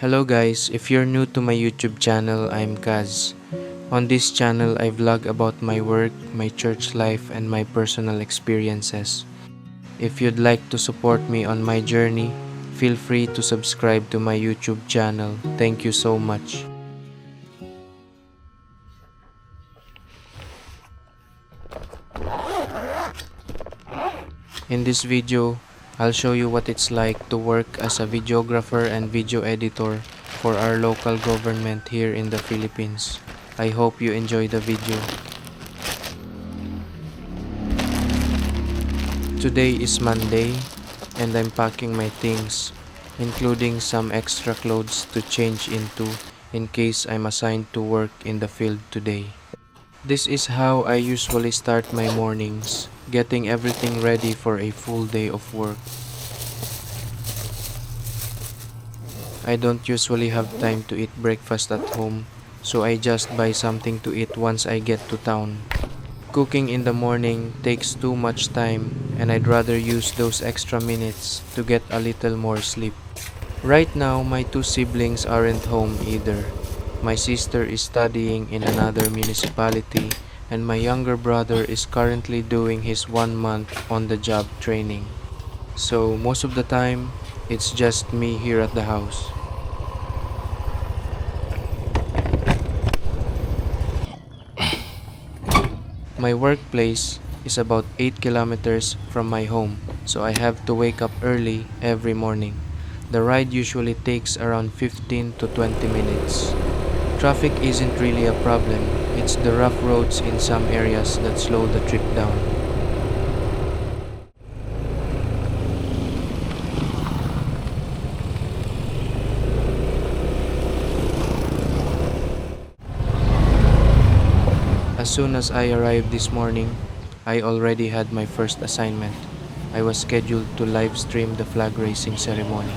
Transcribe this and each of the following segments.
Hello guys, if you're new to my YouTube channel, I'm Kaz. On this channel, I vlog about my work, my church life, and my personal experiences. If you'd like to support me on my journey, feel free to subscribe to my YouTube channel. Thank you so much. In this video, I'll show you what it's like to work as a videographer and video editor for our local government here in the Philippines. I hope you enjoy the video. Today is Monday and I'm packing my things, including some extra clothes to change into in case I'm assigned to work in the field today. This is how I usually start my mornings, getting everything ready for a full day of work. I don't usually have time to eat breakfast at home, so I just buy something to eat once I get to town. Cooking in the morning takes too much time, and I'd rather use those extra minutes to get a little more sleep. Right now, my two siblings aren't home either. My sister is studying in another municipality, and my younger brother is currently doing his 1 month on-the-job training. So most of the time, it's just me here at the house. My workplace is about 8 kilometers from my home, so I have to wake up early every morning. The ride usually takes around 15 to 20 minutes. Traffic isn't really a problem, it's the rough roads in some areas that slow the trip down. As soon as I arrived this morning, I already had my first assignment. I was scheduled to live stream the flag raising ceremony.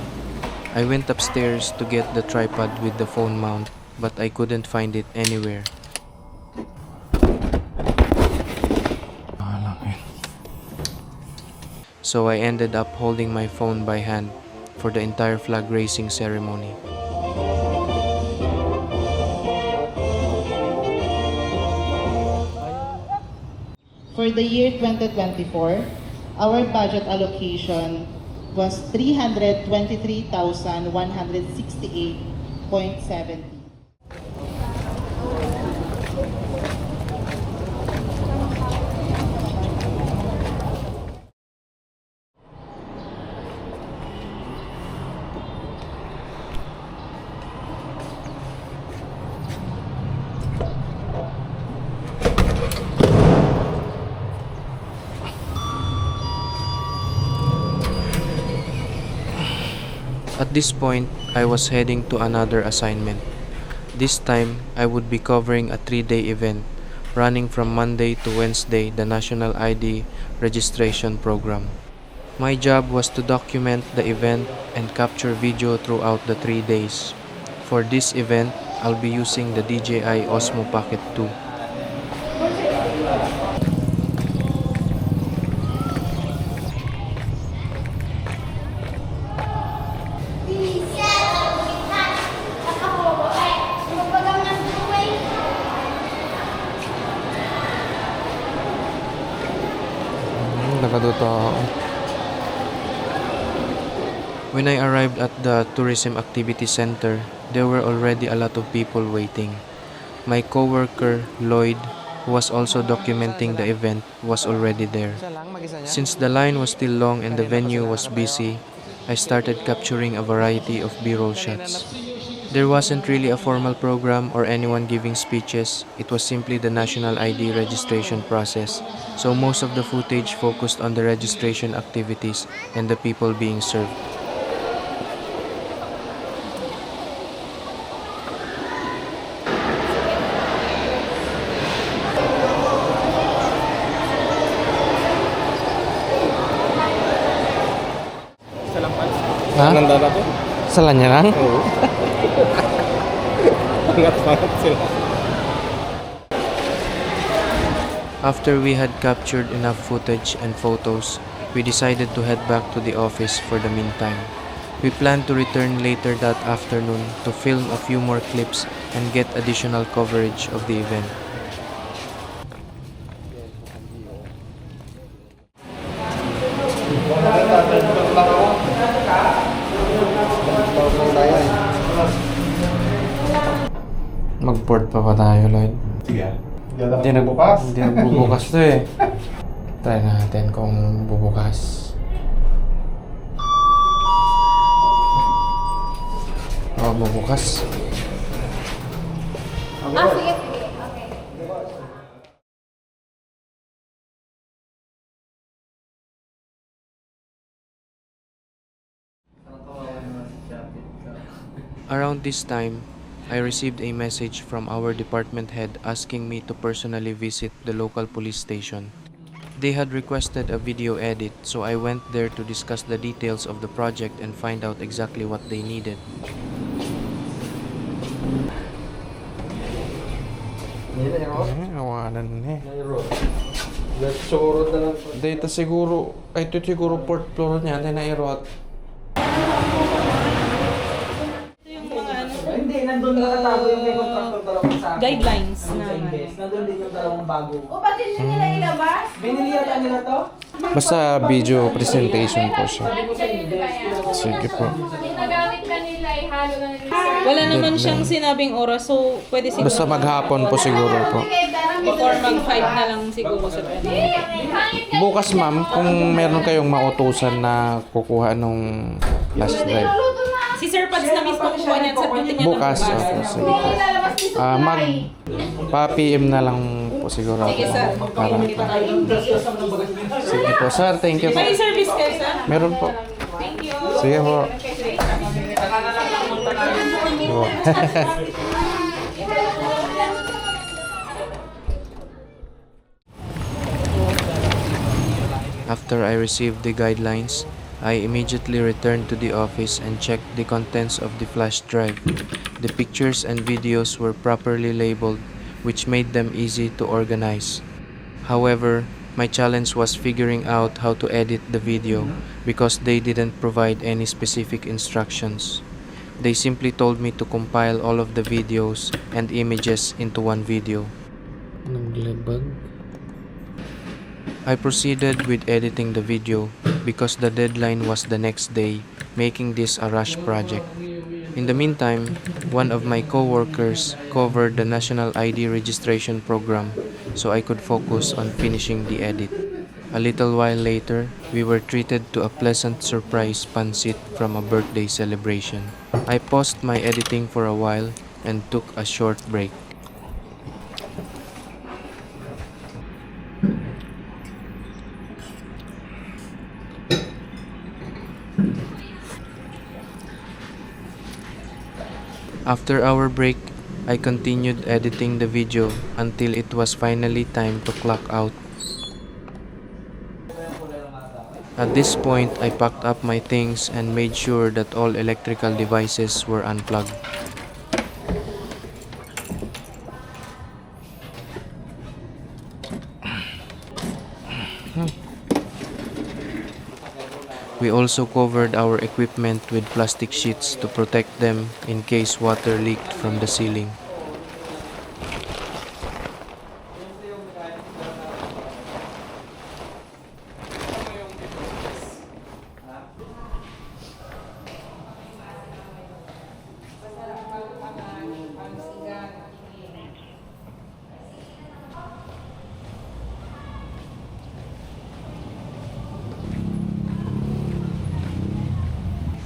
I went upstairs to get the tripod with the phone mount, but I couldn't find it anywhere. So I ended up holding my phone by hand for the entire flag raising ceremony. For the year 2024, our budget allocation was 323,168.70. At this point, I was heading to another assignment. This time, I would be covering a 3-day event, running from Monday to Wednesday the National ID Registration Program. My job was to document the event and capture video throughout the 3 days. For this event, I'll be using the DJI Osmo Pocket 2. When I arrived at the Tourism Activity Center, there were already a lot of people waiting. My coworker, Lloyd, who was also documenting the event, was already there. Since the line was still long and the venue was busy, I started capturing a variety of B-roll shots. There wasn't really a formal program or anyone giving speeches, it was simply the national ID registration process, so most of the footage focused on the registration activities and the people being served. Ha? Nandala to? Sala niya lang? Oo. Angat-angat sila. After we had captured enough footage and photos, we decided to head back to the office for the meantime. We plan to return later that afternoon to film a few more clips and get additional coverage of the event. Mag-board pa ba tayo, Lloyd? Sige. Hindi nagbubukas to eh. Try natin kung bubukas. Oh, bubukas. Sige, sige. Okay. Around this time, I received a message from our department head asking me to personally visit the local police station. They had requested a video edit, so I went there to discuss the details of the project and find out exactly what they needed. Awanan eh. Data siguro, ay ito siguro port floor niya, na nairot. Hindi, nandun nakatago yung may contractor dalawang sa akin. Guidelines Nandun na sa invest. Nandun din yung dalawang bago. O, bakit hindi nila ilabas? Binili yata nila to? Basta video presentation po siya. Sabi ko sa invest. Sige po. Ginagamit ka nila, ihalo na nila. Wala naman siyang sinabing oras, so pwede siguro. Basta maghapon po siguro po. Or mag-5 na lang siguro sa Bukas ma'am, kung meron kayong mautusan na kukuha nung flash drive. Si Sir Pads na mismo kukuha niyan sa duty niya ng Bukas, okay, sige po. Pa-PM na lang po siguro. Sige, sir. Para. Sige po sir, thank you po. May service kayo, sir? Meron po. Thank you. Sige po. After I received the guidelines, I immediately returned to the office and checked the contents of the flash drive. The pictures and videos were properly labeled, which made them easy to organize. However, my challenge was figuring out how to edit the video because they didn't provide any specific instructions. They simply told me to compile all of the videos and images into one video. I proceeded with editing the video because the deadline was the next day, making this a rush project. In the meantime, one of my co-workers covered the National ID registration program so I could focus on finishing the edit. A little while later, we were treated to a pleasant surprise pancit from a birthday celebration. I paused my editing for a while and took a short break. After our break, I continued editing the video until it was finally time to clock out. At this point, I packed up my things and made sure that all electrical devices were unplugged. We also covered our equipment with plastic sheets to protect them in case water leaked from the ceiling.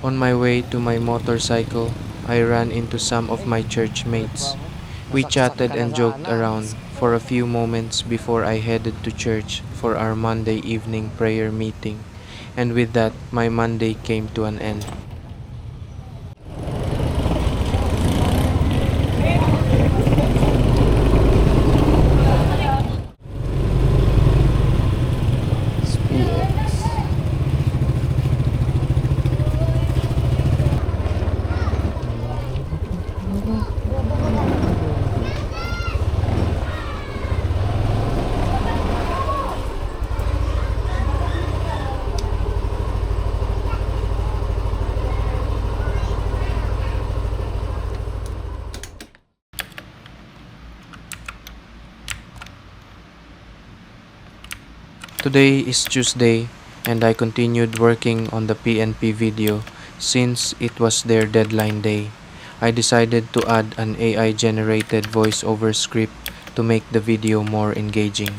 On my way to my motorcycle, I ran into some of my church mates. We chatted and joked around for a few moments before I headed to church for our Monday evening prayer meeting. And with that, my Monday came to an end. Today is Tuesday and I continued working on the PNP video since it was their deadline day. I decided to add an AI generated voiceover script to make the video more engaging.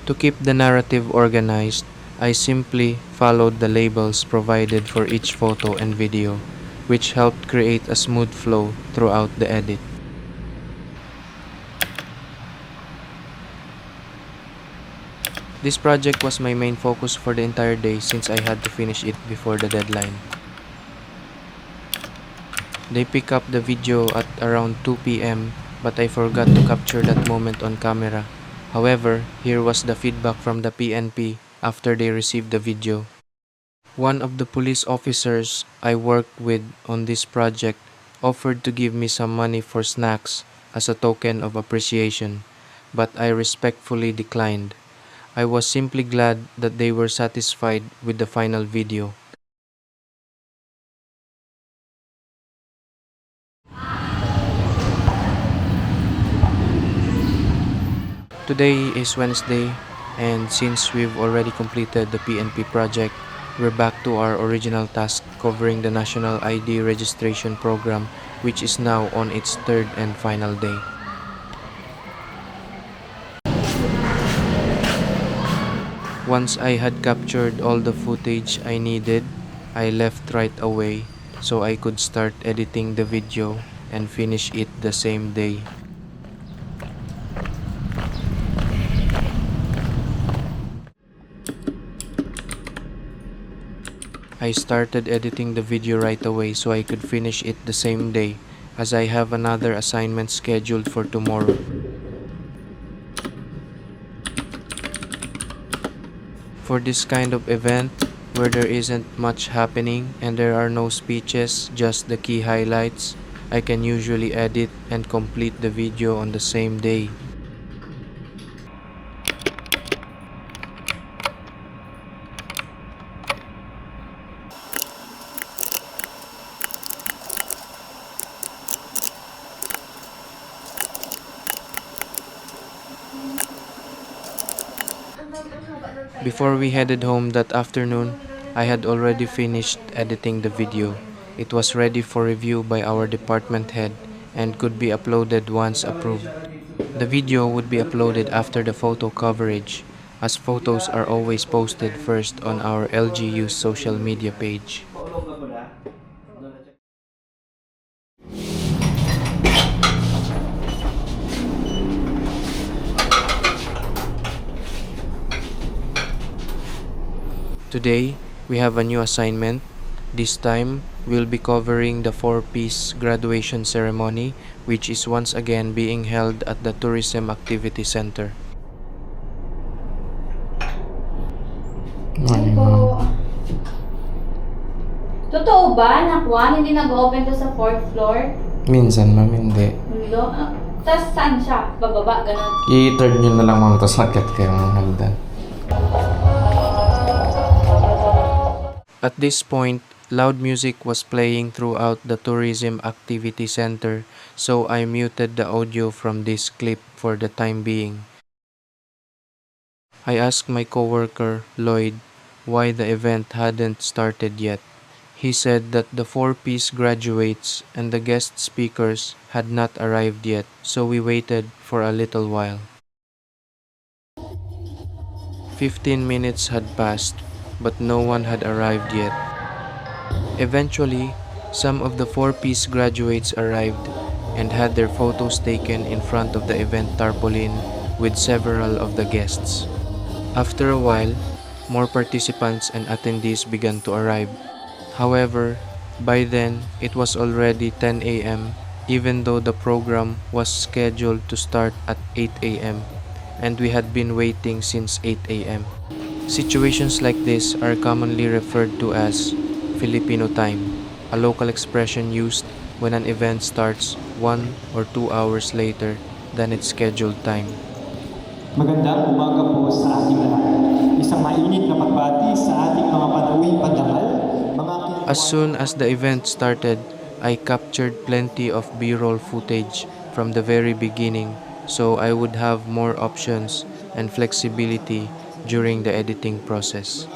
To keep the narrative organized, I simply followed the labels provided for each photo and video, which helped create a smooth flow throughout the edit. This project was my main focus for the entire day since I had to finish it before the deadline. They pick up the video at around 2 p.m. but I forgot to capture that moment on camera. However, here was the feedback from the PNP after they received the video. One of the police officers I worked with on this project offered to give me some money for snacks as a token of appreciation, but I respectfully declined. I was simply glad that they were satisfied with the final video. Today is Wednesday, and since we've already completed the PNP project, we're back to our original task covering the National ID Registration Program, which is now on its third and final day. Once I had captured all the footage I needed, I left right away so I could start editing the video and finish it the same day. I started editing the video right away so I could finish it the same day, as I have another assignment scheduled for tomorrow. For this kind of event, where there isn't much happening and there are no speeches, just the key highlights, I can usually edit and complete the video on the same day. Before we headed home that afternoon, I had already finished editing the video. It was ready for review by our department head and could be uploaded once approved. The video would be uploaded after the photo coverage, as photos are always posted first on our LGU social media page. Today, we have a new assignment. This time, we'll be covering the four-piece graduation ceremony, which is once again being held at the Tourism Activity Center. Ano po? Totoo ba na Juan hindi nag-open to sa 4th floor? Minsan, ma'am, hindi. Hulo? Tapos saan siya? Bababa, ganun. I-third nyo na lang, ma'am, tapos nakit kayo ng hagdan. At this point, loud music was playing throughout the Tourism Activity Center, so I muted the audio from this clip for the time being. I asked my coworker, Lloyd, why the event hadn't started yet. He said that the four-piece graduates and the guest speakers had not arrived yet, so we waited for a little while. 15 minutes had passed, but no one had arrived yet. Eventually, some of the four-piece graduates arrived and had their photos taken in front of the event tarpaulin with several of the guests. After a while, more participants and attendees began to arrive. However, by then, it was already 10 a.m., even though the program was scheduled to start at 8 a.m., and we had been waiting since 8 a.m. Situations like this are commonly referred to as Filipino time, a local expression used when an event starts 1 or 2 hours later than its scheduled time. Magandang umaga po sa ating lahat. Isang mainit na pagbati sa ating mga panawing pandamal. As soon as the event started, I captured plenty of B-roll footage from the very beginning so I would have more options and flexibility during the editing process.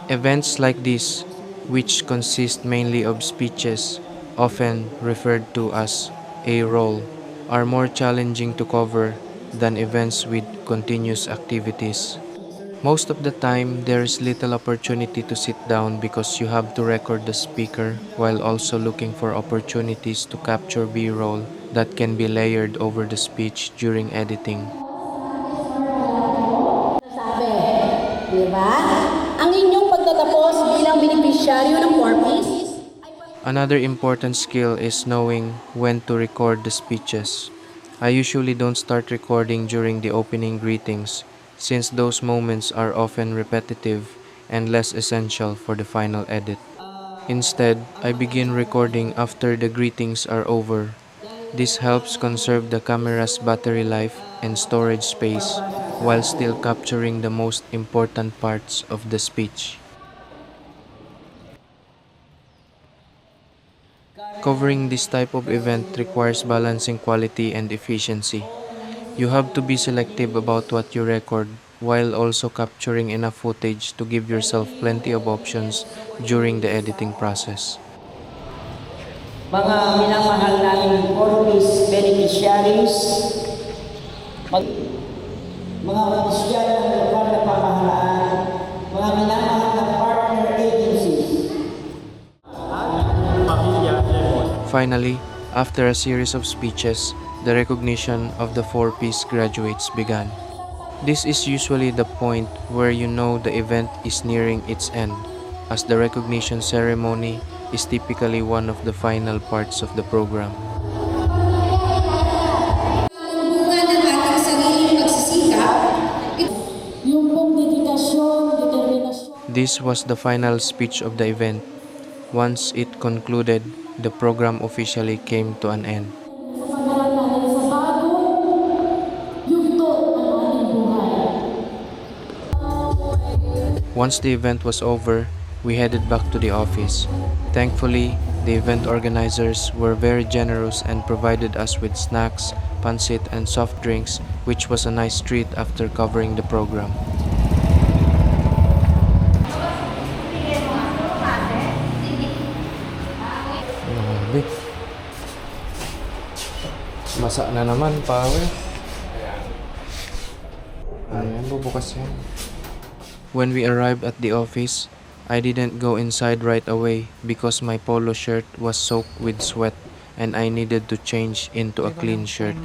Events like this, which consist mainly of speeches, often referred to as a role, are more challenging to cover than events with continuous activities. Most of the time, there is little opportunity to sit down because you have to record the speaker while also looking for opportunities to capture B-roll that can be layered over the speech during editing. Sabi, di ba? Ang inyong pagtatapos bilang beneficiaryo ng purpose. Another important skill is knowing when to record the speeches. I usually don't start recording during the opening greetings, since those moments are often repetitive and less essential for the final edit. Instead, I begin recording after the greetings are over. This helps conserve the camera's battery life and storage space while still capturing the most important parts of the speech. Covering this type of event requires balancing quality and efficiency. You have to be selective about what you record while also capturing enough footage to give yourself plenty of options during the editing process. Mga minamahal naming purpose beneficiaries, mga opisyal ng lokal na pamahalaan, mga minamahal na partner agencies. Finally, after a series of speeches, the recognition of the 4-piece graduates began. This is usually the point where you know the event is nearing its end, as the recognition ceremony is typically one of the final parts of the program. Bunga ng ating sariling pagsisikap, yung pong dedikasyon, determinasyon. This was the final speech of the event. Once it concluded, the program officially came to an end. Sa pagharap natin sa bagong yugto ng ating buhay. Once the event was over, we headed back to the office. Thankfully, the event organizers were very generous and provided us with snacks, pancit, and soft drinks, which was a nice treat after covering the program. Grabe. Masa na naman, pawe. Ayan, bubukas yan. When we arrived at the office, I didn't go inside right away because my polo shirt was soaked with sweat and I needed to change into a clean shirt.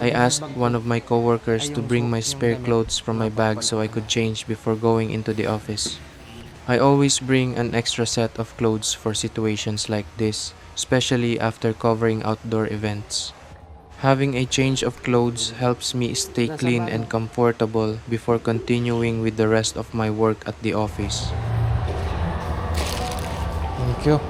I asked one of my coworkers to bring my spare clothes from my bag so I could change before going into the office. I always bring an extra set of clothes for situations like this, especially after covering outdoor events. Having a change of clothes helps me stay clean and comfortable before continuing with the rest of my work at the office. Thank you.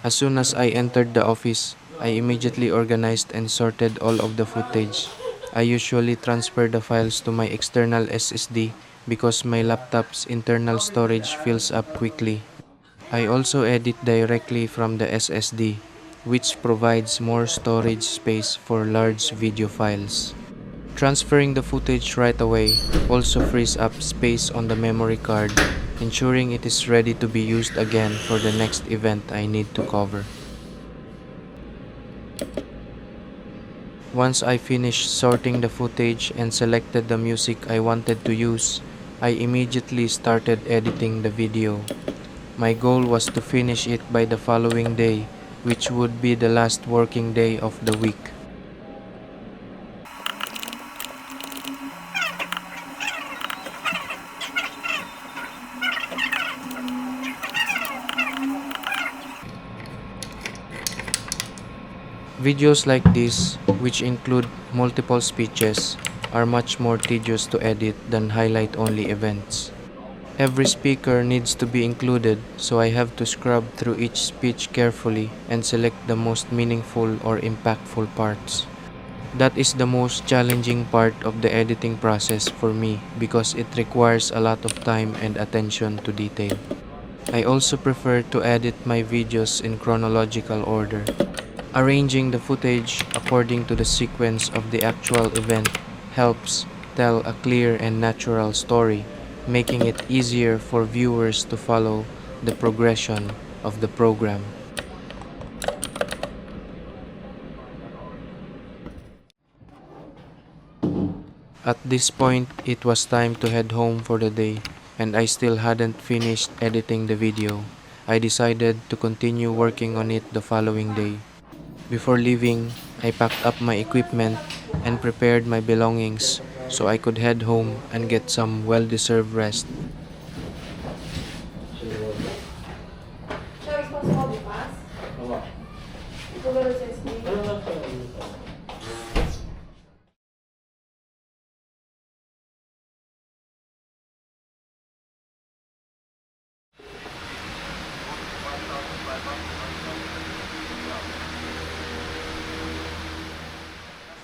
As soon as I entered the office, I immediately organized and sorted all of the footage. I usually transfer the files to my external SSD because my laptop's internal storage fills up quickly. I also edit directly from the SSD, which provides more storage space for large video files. Transferring the footage right away also frees up space on the memory card, ensuring it is ready to be used again for the next event I need to cover. Once I finished sorting the footage and selected the music I wanted to use, I immediately started editing the video. My goal was to finish it by the following day, which would be the last working day of the week. Videos like this, which include multiple speeches, are much more tedious to edit than highlight-only events. Every speaker needs to be included, so I have to scrub through each speech carefully and select the most meaningful or impactful parts. That is the most challenging part of the editing process for me because it requires a lot of time and attention to detail. I also prefer to edit my videos in chronological order. Arranging the footage according to the sequence of the actual event helps tell a clear and natural story, making it easier for viewers to follow the progression of the program. At this point, it was time to head home for the day, and I still hadn't finished editing the video. I decided to continue working on it the following day. Before leaving, I packed up my equipment and prepared my belongings so I could head home and get some well-deserved rest.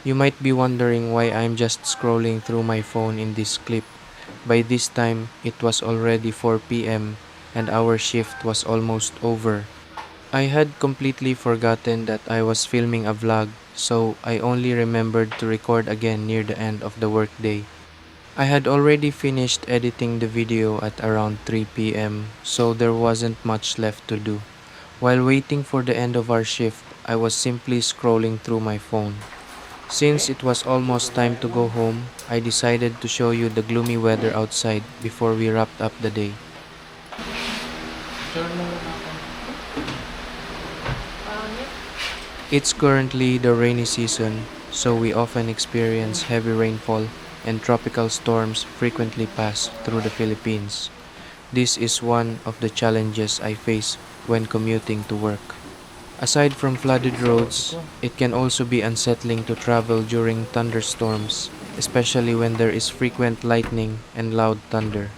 You might be wondering why I'm just scrolling through my phone in this clip. By this time, it was already 4 p.m. and our shift was almost over. I had completely forgotten that I was filming a vlog, so I only remembered to record again near the end of the workday. I had already finished editing the video at around 3 p.m., so there wasn't much left to do. While waiting for the end of our shift, I was simply scrolling through my phone. Since it was almost time to go home, I decided to show you the gloomy weather outside before we wrapped up the day. It's currently the rainy season, so we often experience heavy rainfall and tropical storms frequently pass through the Philippines. This is one of the challenges I face when commuting to work. Aside from flooded roads, it can also be unsettling to travel during thunderstorms, especially when there is frequent lightning and loud thunder.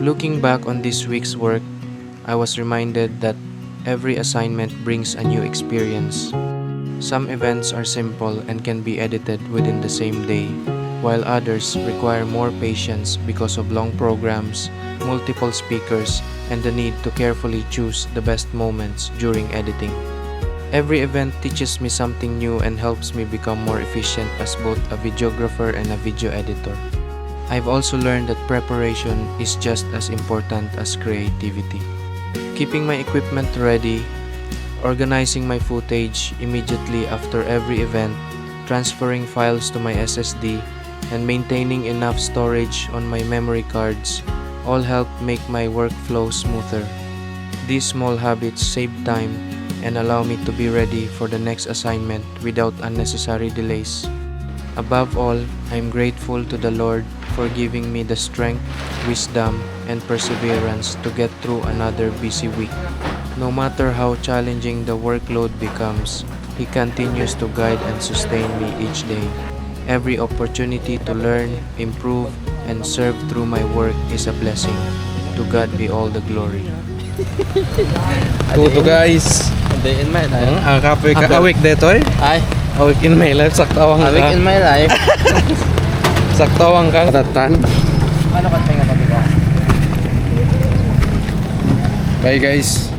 Looking back on this week's work, I was reminded that every assignment brings a new experience. Some events are simple and can be edited within the same day, while others require more patience because of long programs, multiple speakers, and the need to carefully choose the best moments during editing. Every event teaches me something new and helps me become more efficient as both a videographer and a video editor. I've also learned that preparation is just as important as creativity. Keeping my equipment ready, organizing my footage immediately after every event, transferring files to my SSD, and maintaining enough storage on my memory cards all help make my workflow smoother. These small habits save time and allow me to be ready for the next assignment without unnecessary delays. Above all, I'm grateful to the Lord for giving me the strength, wisdom, and perseverance to get through another busy week. No matter how challenging the workload becomes, He continues to guide and sustain me each day. Every opportunity to learn, improve, and serve through my work is a blessing. To God be all the glory. Tuto guys. Day in my life. Ang kapoy ka awake detoy. Ay, A week in my life saktawang a week in ka. my life. Saktawang kang tatan. Ano ka tingin ko? Bye guys.